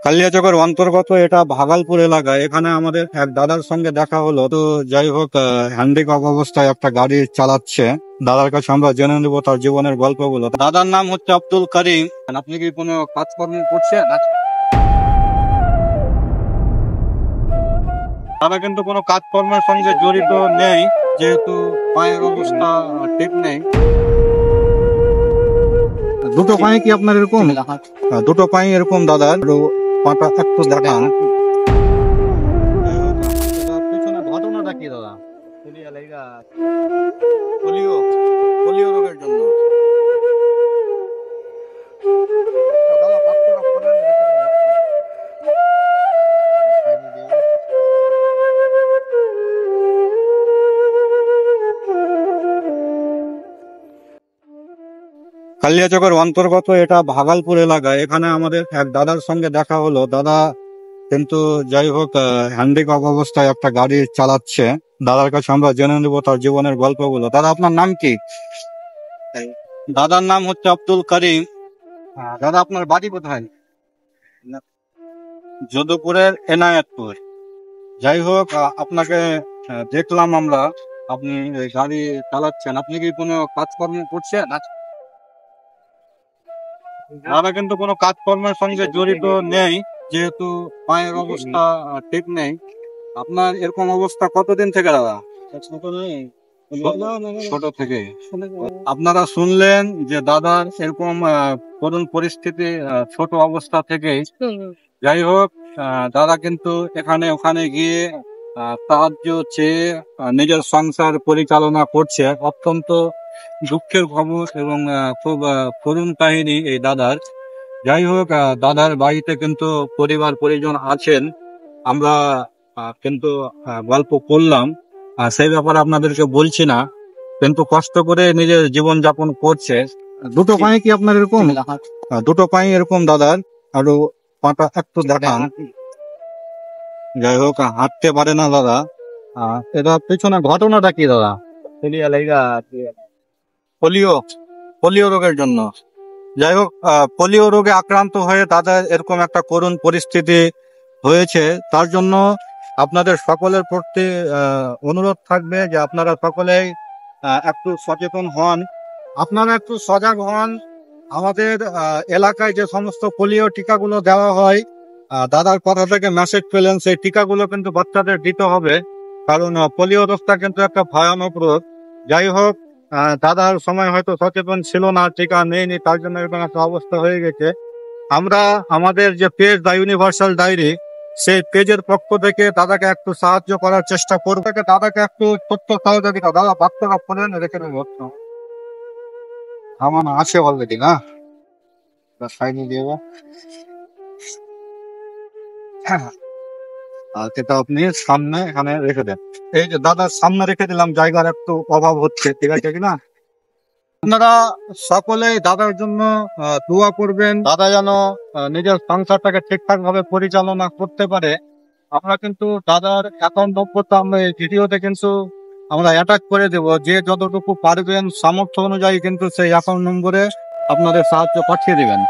কালিয়াচকের অন্তর্গত এটা ভাগালপুর এলাকা। এখানে আমাদের এক দাদার সঙ্গে দেখা হলো। তো যাই হোক, হ্যান্ডিক্যাপ অবস্থায় একটা গাড়ি চালাচ্ছে। দাদার কাছে আমরা জেনে নেবো তার জীবনের গল্পগুলো। দাদার নাম হচ্ছে আব্দুল করিম। আপনি কি কোনো কাজকর্ম করছেন? দাদা কিন্তু কোনো কাজকর্মের সঙ্গে জড়িত নেই, যেহেতু পায়ের অবস্থা ঠিক নেই। দুটো পায়ে কি আপনার এরকম? দুটো পায়ে এরকম দাদার। পাটা একটু দেখান। পেছনে ঘটনাটা কি দাদা? পোলিও পোলিও রোগের জন্য। কালিয়াচকের অন্তর্গত এটা ভাগালপুর এলাকা। এখানে আমাদের এক দাদার সঙ্গে দেখা হলো। দাদা কিন্তু যাই হোক, হ্যান্ডিক্যাপ অবস্থায় একটা গাড়ি চালাচ্ছে। দাদার কাছে আমরা জেনে নেবো তার জীবনের গল্পগুলো। দাদা, আপনার নাম কি? দাদার নাম হচ্ছে আব্দুল করিম। দাদা, আপনার বাড়ি কোথায়? যোধপুরের এনায়েতপুর। যাই হোক, আপনাকে দেখলাম আমরা, আপনি এই গাড়ি চালাচ্ছেন। আপনি কি কোনো কাজকর্ম করছেন? দাদা কিন্তু কোনো কাজকর্মের সঙ্গে জড়িত নেই, যেহেতু পায়ের অবস্থা ঠিক নেই। আপনার এরকম অবস্থা কতদিন থেকে দাদা? ছোট থেকে। আপনারা শুনলেন যে দাদার এরকম করুণ পরিস্থিতি ছোট অবস্থা থেকে। যাই হোক, দাদা কিন্তু এখানে ওখানে গিয়ে সাহায্য চেয়ে নিজের সংসার পরিচালনা করছে। অত্যন্ত দুঃখের খবর এবং খুব করুণ কাহিনী এই দাদার। যাই হোক, দাদার বাড়িতে কিন্তু পরিবার পরিজন আছেন। আমরা কিন্তু গল্প করলাম, সেই ব্যাপারে আপনাদেরকে বলছি না, কিন্তু কষ্ট করে নিজের জীবন যাপন করছে। দুটো পায়ে কি আপনার এরকম? দুটো পায়ে এরকম দাদার। আরো পাটা একটু দেখান। যাই হোক, হাঁটতে পারে না দাদা। এটা পিছনে ঘটনাটা কি দাদা? পোলিও পোলিও রোগের জন্য। যাই হোক, পোলিও রোগে আক্রান্ত হয়ে তাদের এরকম একটা করুণ পরিস্থিতি হয়েছে। তার জন্য আপনাদের সকলের প্রতি অনুরোধ থাকবে যে আপনারা সকলেই একটু সচেতন হন, আপনারা একটু সজাগ হন। আমাদের এলাকায় যে সমস্ত পোলিও টিকাগুলো দেওয়া হয়, দাদার কথা থেকে মেসেজ পেলেন, সেই টিকাগুলো কিন্তু বাচ্চাদের দিতে হবে, কারণ পোলিও রোগটা কিন্তু একটা ভয়ানক রোগ। যাই হোক, দাদার সময় হয়তো সচেতন ছিল না, টিকা নেয়নি, তার জন্য এরকম একটা অবস্থা হয়ে গেছে। আমরা আমাদের যে পেজ দ্য ইউনিভার্সাল ডায়েরি, সেই পেজের পক্ষ থেকে দাদাকে একটু সাহায্য করার চেষ্টা করবো। দাদাকে একটু ছোট্ট সহযোগিতা। দাদা, বাচ্চারা ফোন রেখে দেবো। আমার আছে অলরেডি না, সাইনি দিয়ে হ্যাঁ, আর সেটা আপনি সামনে এখানে রেখে দেন। এই যে দাদার সামনে রেখে দিলাম, জায়গার একটু অভাব হচ্ছে, ঠিক আছে কিনা? আপনারা সকলেই দাদার জন্য দোয়া করবেন, দাদা যেন নিজের সংসারটাকে ঠিকঠাক ভাবে পরিচালনা করতে পারে। আমরা কিন্তু দাদার অ্যাকাউন্ট নম্বরটা আমরা এই ভিডিওতে কিন্তু আমরা অ্যাটাচ করে দেব। যে যতটুকু পারবেন সামর্থ্য অনুযায়ী কিন্তু সেই অ্যাকাউন্ট নম্বরে আপনাদের সাহায্য পাঠিয়ে দেবেন।